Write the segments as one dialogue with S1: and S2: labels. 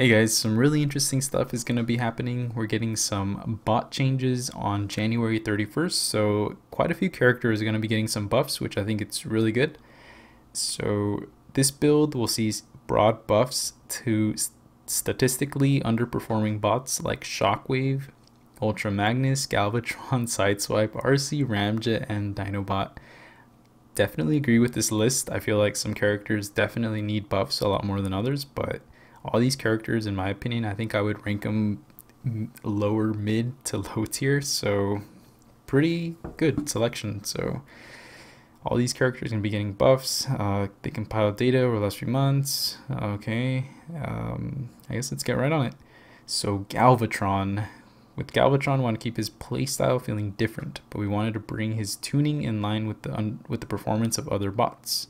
S1: Hey guys, some really interesting stuff is going to be happening. We're getting some bot changes on January 31st, so quite a few characters are going to be getting some buffs, which I think it's really good. So this build will see broad buffs to statistically underperforming bots like Shockwave, Ultra Magnus, Galvatron, Sideswipe, Arcee, Ramjet, and Dinobot. Definitely agree with this list. I feel like some characters definitely need buffs a lot more than others, but all these characters, in my opinion, I think I would rank them lower mid to low tier, so pretty good selection. So all these characters are going to be getting buffs. They compile data over the last few months. Okay, I guess let's get right on it. So Galvatron. With Galvatron, we want to keep his playstyle feeling different, but we wanted to bring his tuning in line with the performance of other bots.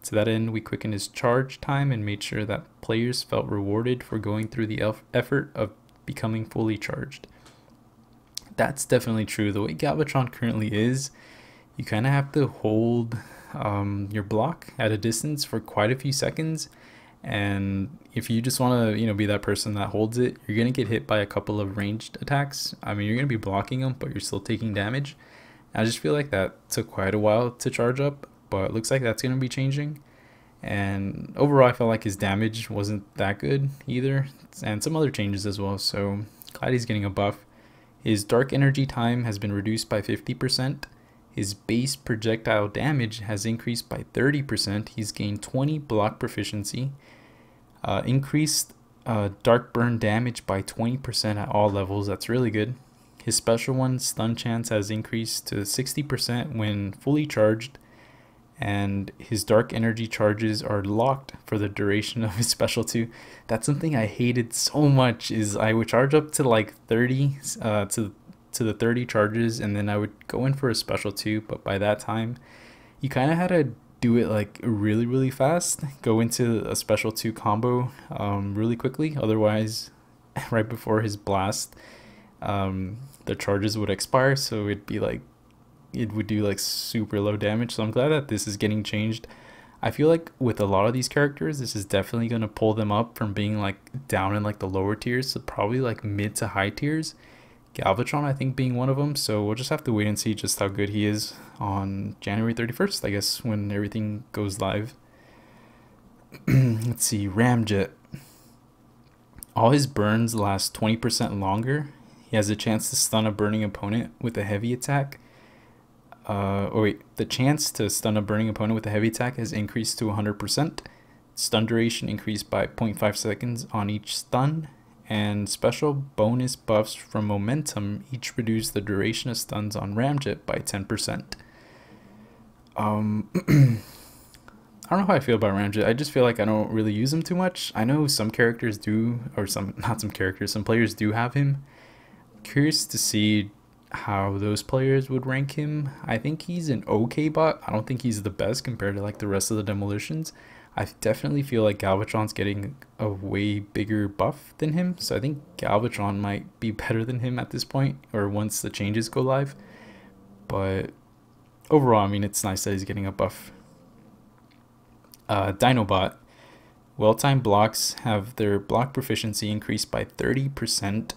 S1: To that end, we quickened his charge time and made sure that players felt rewarded for going through the effort of becoming fully charged. That's definitely true. The way Galvatron currently is, you kind of have to hold your block at a distance for quite a few seconds. And if you just want to, be that person that holds it, you're going to get hit by a couple of ranged attacks. I mean, you're going to be blocking them, but you're still taking damage. I just feel like that took quite a while to charge up, but it looks like that's going to be changing. And overall, I felt like his damage wasn't that good either, and some other changes as well, so glad he's getting a buff. His dark energy time has been reduced by 50%. His base projectile damage has increased by 30%. He's gained 20 block proficiency. Increased dark burn damage by 20% at all levels. That's really good. His special one, stun chance, has increased to 60% when fully charged. And his dark energy charges are locked for the duration of his special 2. That's something I hated so much, is I would charge up to like 30 to the 30 charges, and then I would go in for a special 2, but by that time you kind of had to do it like really fast, go into a special 2 combo really quickly, otherwise right before his blast the charges would expire, so it'd be like it would do like super low damage. So I'm glad that this is getting changed. I feel like with a lot of these characters, this is definitely going to pull them up from being like down in like the lower tiers, so probably like mid to high tiers. Galvatron, I think, being one of them, so we'll just have to wait and see just how good he is on January 31st, I guess, when everything goes live. Let's see, Ramjet. All his burns last 20% longer. He has a chance to stun a burning opponent with a heavy attack. The chance to stun a burning opponent with a heavy attack has increased to 100%. Stun duration increased by 0.5 seconds on each stun. And special bonus buffs from momentum each reduce the duration of stuns on Ramjet by 10%. I don't know how I feel about Ramjet. I just feel like I don't really use him too much. I know some characters do, or some players do have him. Curious to see how those players would rank him. I think he's an okay bot. I don't think he's the best compared to like the rest of the demolitions. I definitely feel like Galvatron's getting a way bigger buff than him, so I think Galvatron might be better than him at this point, or once the changes go live. But overall, I mean, it's nice that he's getting a buff. Dinobot. Well-timed blocks have their block proficiency increased by 30%.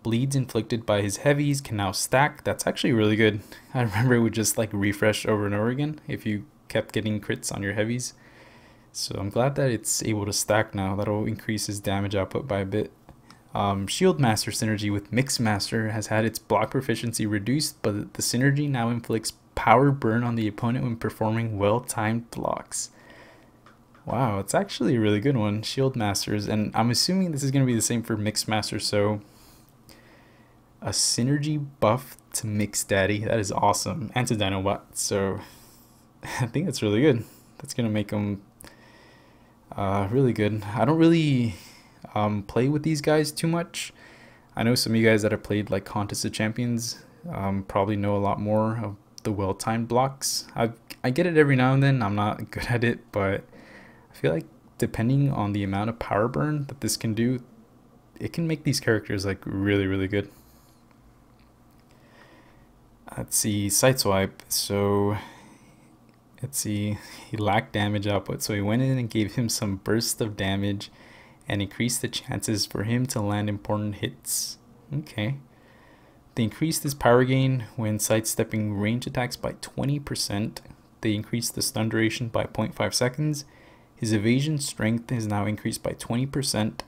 S1: Bleeds inflicted by his heavies can now stack. That's actually really good. I remember it would just like refresh over and over again if you kept getting crits on your heavies. So I'm glad that it's able to stack now. That'll increase his damage output by a bit. Shield Master synergy with Mix Master has had its block proficiency reduced, but the synergy now inflicts power burn on the opponent when performing well-timed blocks. Wow, it's actually a really good one, Shield Masters, and I'm assuming this is going to be the same for Mix Master, so a synergy buff to Mix Daddy, that is awesome, and to Dinobot, so I think that's really good. That's going to make him really good. I don't really play with these guys too much. I know some of you guys that have played like Contest of Champions probably know a lot more of the well-timed blocks. I get it every now and then. I'm not good at it, but I feel like depending on the amount of power burn that this can do, it can make these characters like really good. Let's see, Sideswipe. So let's see, he lacked damage output, so he went in and gave him some burst of damage and increase the chances for him to land important hits. Okay. They increased his power gain when sidestepping range attacks by 20%. They increased the stun duration by 0.5 seconds. His evasion strength is now increased by 20%.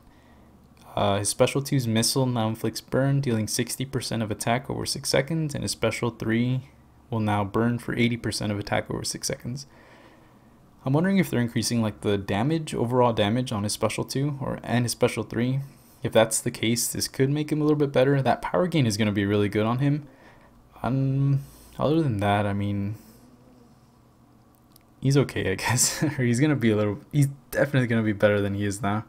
S1: His special 2's missile now inflicts burn, dealing 60% of attack over 6 seconds, and his special 3 will now burn for 80% of attack over 6 seconds. I'm wondering if they're increasing like the damage, overall damage on his special 2 and his special 3. If that's the case, this could make him a little bit better. That power gain is going to be really good on him. Other than that, I mean, he's okay, I guess. He's definitely going to be better than he is now.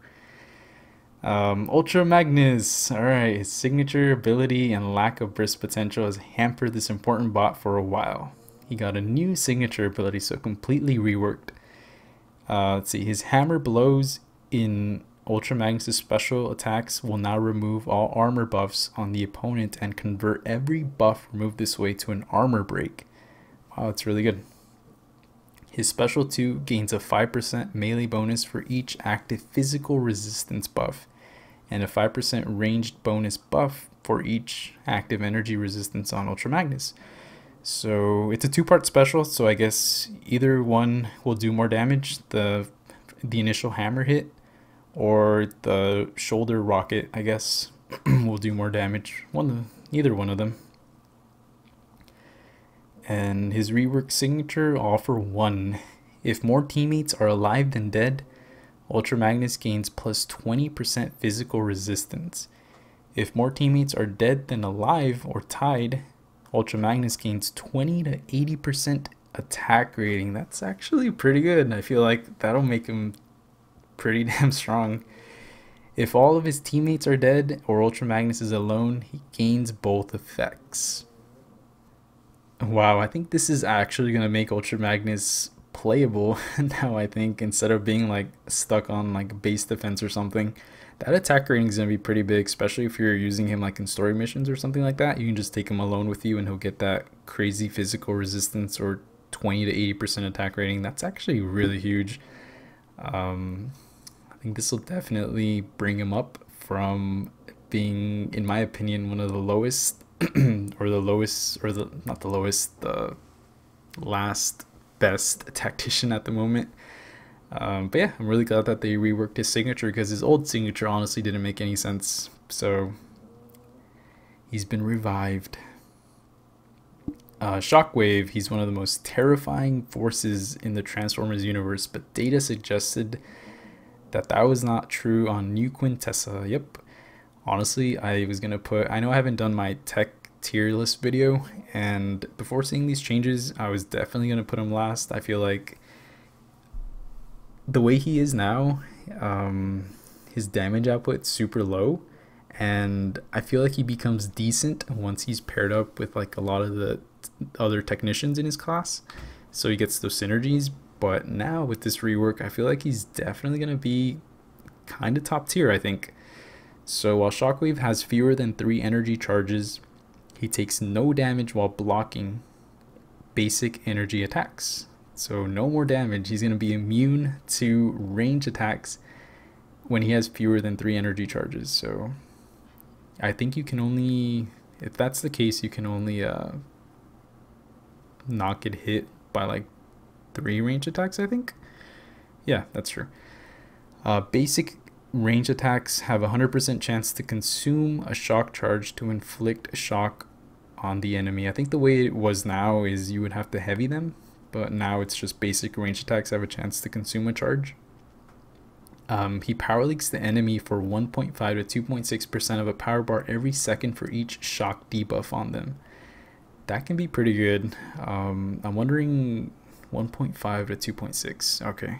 S1: Ultra Magnus. Alright, his signature ability and lack of burst potential has hampered this important bot for a while. He got a new signature ability, so completely reworked. Let's see, his hammer blows in Ultra Magnus' special attacks will now remove all armor buffs on the opponent and convert every buff removed this way to an armor break. Wow, that's really good. His special 2 gains a 5% melee bonus for each active physical resistance buff, and a 5% ranged bonus buff for each active energy resistance on Ultra Magnus. So it's a 2-part special, so I guess either one will do more damage, the initial hammer hit, or the shoulder rocket, I guess, will do more damage. Either one of them. And his rework signature, all for 1. If more teammates are alive than dead, Ultra Magnus gains plus 20% physical resistance. If more teammates are dead than alive or tied, Ultra Magnus gains 20 to 80% attack rating. That's actually pretty good. I feel like that'll make him pretty damn strong. If all of his teammates are dead or Ultra Magnus is alone, he gains both effects. Wow, I think this is actually going to make Ultra Magnus playable now, I think, instead of being like stuck on like base defense or something. That attack rating is going to be pretty big, especially if you're using him like in story missions or something like that. You can just take him alone with you and he'll get that crazy physical resistance or 20 to 80% attack rating. That's actually really huge. I think this will definitely bring him up from being, in my opinion, one of the lowest or the lowest, or not the lowest, the last best tactician at the moment. But yeah, I'm really glad that they reworked his signature, because his old signature honestly didn't make any sense. So he's been revived. Shockwave, he's one of the most terrifying forces in the Transformers universe, but data suggested that was not true on New Quintessa. Yep. Honestly, I was gonna I know I haven't done my tech tier list video, and before seeing these changes, I was definitely gonna put him last. I feel like the way he is now, his damage output's super low, and I feel like he becomes decent once he's paired up with like a lot of the other technicians in his class, so he gets those synergies. But now with this rework, I feel like he's definitely gonna be kind of top tier, I think. So while Shockwave has fewer than 3 energy charges, he takes no damage while blocking basic energy attacks. So no more damage. He's going to be immune to range attacks when he has fewer than 3 energy charges. So I think you can only, if that's the case, you can only not get hit by like 3 range attacks, I think. Yeah, that's true. Basic range attacks have a 100% chance to consume a shock charge to inflict a shock on the enemy. I think the way it was now is you would have to heavy them, but now it's just basic range attacks have a chance to consume a charge. He power leaks the enemy for 1.5 to 2.6% of a power bar every second for each shock debuff on them. That can be pretty good. I'm wondering 1.5 to 2.6. Okay.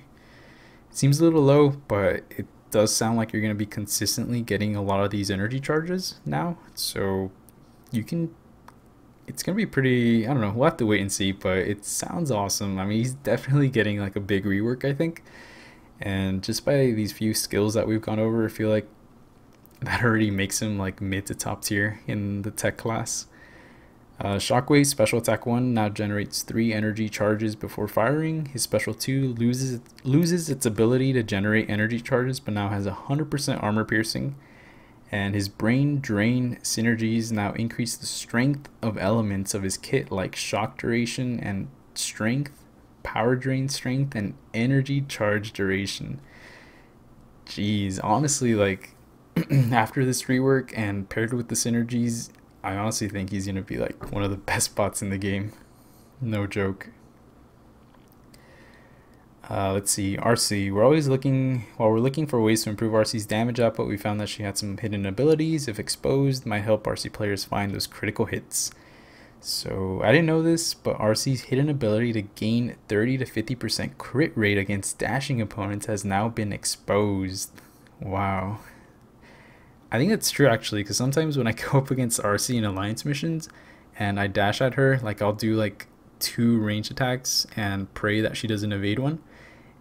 S1: It seems a little low, but it does sound like you're going to be consistently getting a lot of these energy charges now. So you can, it's going to be pretty, I don't know, we'll have to wait and see, but it sounds awesome. I mean, he's definitely getting like a big rework, I think. And just by these few skills that we've gone over, I feel like that already makes him like mid to top tier in the tech class. Shockwave special attack 1 now generates 3 energy charges before firing. His special 2 loses its ability to generate energy charges, but now has 100% armor piercing. And his brain drain synergies now increase the strength of elements of his kit like shock duration and strength, power drain strength, and energy charge duration. Jeez, honestly, like after this rework and paired with the synergies, I honestly think he's gonna be like one of the best bots in the game. No joke. Let's see, Arcee. We're looking for ways to improve Arcee's damage output, we found that she had some hidden abilities. If exposed, might help Arcee players find those critical hits. So I didn't know this, but Arcee's hidden ability to gain 30 to 50% crit rate against dashing opponents has now been exposed. Wow. I think that's true actually, because sometimes when I go up against Arcee in alliance missions and I dash at her, like I'll do like 2 range attacks and pray that she doesn't evade one,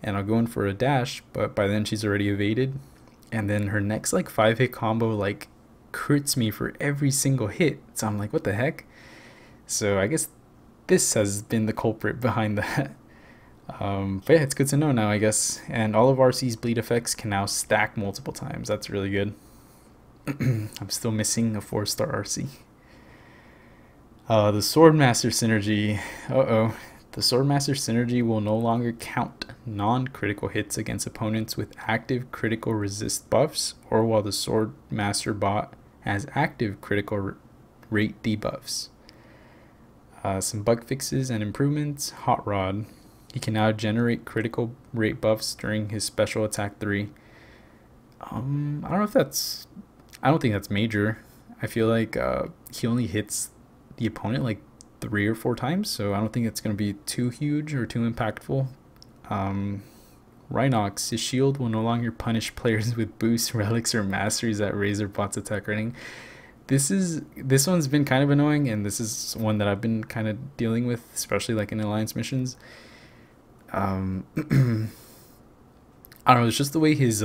S1: and I'll go in for a dash, but by then she's already evaded, and then her next like 5-hit combo like crits me for every single hit. So I'm like, what the heck? So I guess this has been the culprit behind that. But yeah, it's good to know now, I guess. And all of Arcee's bleed effects can now stack multiple times. That's really good. I'm still missing a 4-star Arcee. The Swordmaster synergy. The Swordmaster synergy will no longer count non-critical hits against opponents with active critical resist buffs, or while the Swordmaster bot has active critical rate debuffs. Some bug fixes and improvements. Hot Rod. He can now generate critical rate buffs during his special attack 3. I don't think that's major. I feel like he only hits the opponent like 3 or 4 times, so I don't think it's going to be too huge or too impactful. Rhinox, his shield will no longer punish players with boosts, relics, or masteries that raise their bot's attack rating. This one's been kind of annoying, and this is one that I've been kind of dealing with, especially like in alliance missions. I don't know, it's just the way his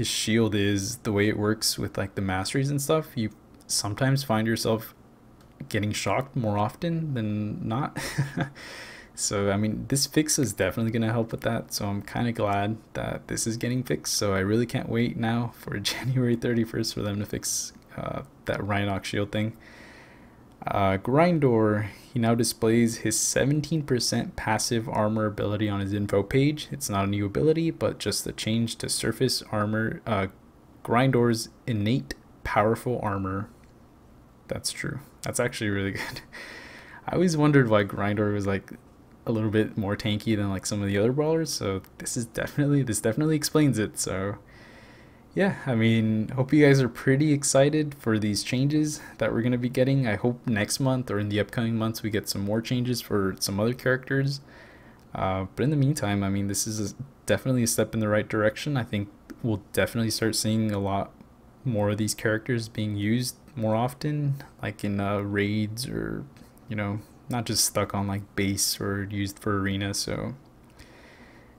S1: shield is, the way it works with like the masteries and stuff. You sometimes find yourself getting shocked more often than not. So I mean, this fix is definitely going to help with that, so I'm kind of glad that this is getting fixed. So I really can't wait now for January 31st for them to fix that Rhinox shield thing. Grindor, he now displays his 17% passive armor ability on his info page. It's not a new ability, but just a change to surface armor. Grindor's innate powerful armor. That's true. That's actually really good. I always wondered why Grindor was like a little bit more tanky than like some of the other brawlers, so this definitely explains it. So yeah, I mean, hope you guys are pretty excited for these changes that we're going to be getting. I hope next month or in the upcoming months we get some more changes for some other characters. But in the meantime, I mean, this is definitely a step in the right direction. I think we'll definitely start seeing a lot more of these characters being used more often, like in raids, or, you know, not just stuck on like base or used for arena. So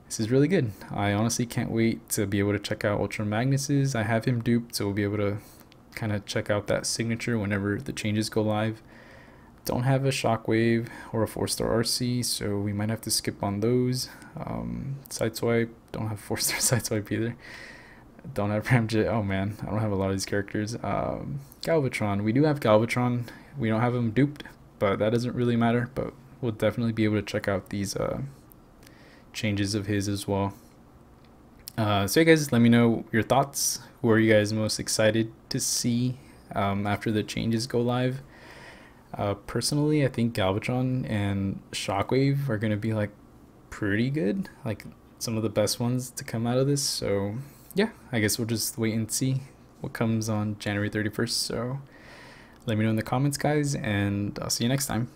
S1: this is really good. I honestly can't wait to be able to check out Ultra Magnus's. I have him duped, so we'll be able to kind of check out that signature whenever the changes go live. Don't have a Shockwave or a 4-star Arcee, so we might have to skip on those. Sideswipe, don't have 4-star Sideswipe either. Don't have Ramjet. Oh man, I don't have a lot of these characters. Galvatron, we do have Galvatron. We don't have him duped, but that doesn't really matter. But we'll definitely be able to check out these changes of his as well. So you guys, let me know your thoughts. Who are you guys most excited to see after the changes go live? Personally, I think Galvatron and Shockwave are going to be like pretty good, like some of the best ones to come out of this. So yeah, I guess we'll just wait and see what comes on January 31st. So let me know in the comments, guys, and I'll see you next time.